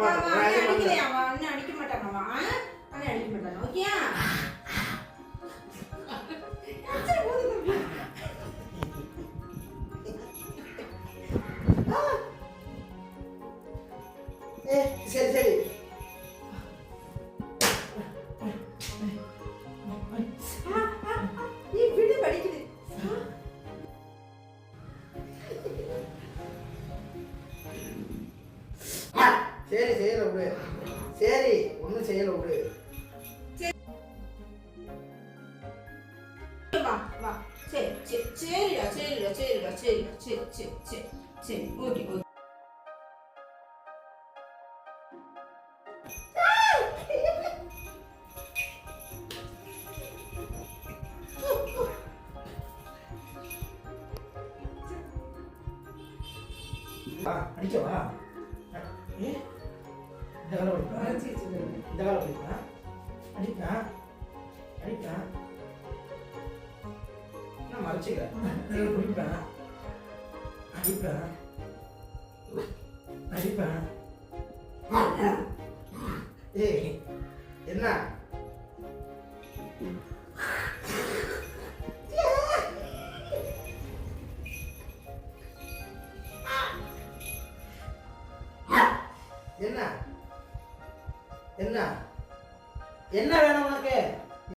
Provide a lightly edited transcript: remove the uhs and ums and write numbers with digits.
அடிக்கலையா? அண்ணன் அடிக்க மாட்டானவா? அண்ணன் அடிக்க மாட்டானோ? ஓகேயா? சரி சரி நீ விடு படிக்குது. சரி செய்யல விடு. சரி ஒன்றும் செய்யல விடு. வா வா. சரி சரி சரிடா சரிடா சரிடா சரிடா சரி சரி சரி சரி ஓகே ஓகே. அடிக்கவா? இந்த காலம் படிப்பா, இந்த காலம் படிப்பா, அடிப்பா அடிப்பா, நான் மறைச்சிக்கிறேன், குடிப்பேன், அடிப்பேன் அடிப்பேன். ஏய் என்ன என்ன என்ன என்ன வேணும் உனக்கு?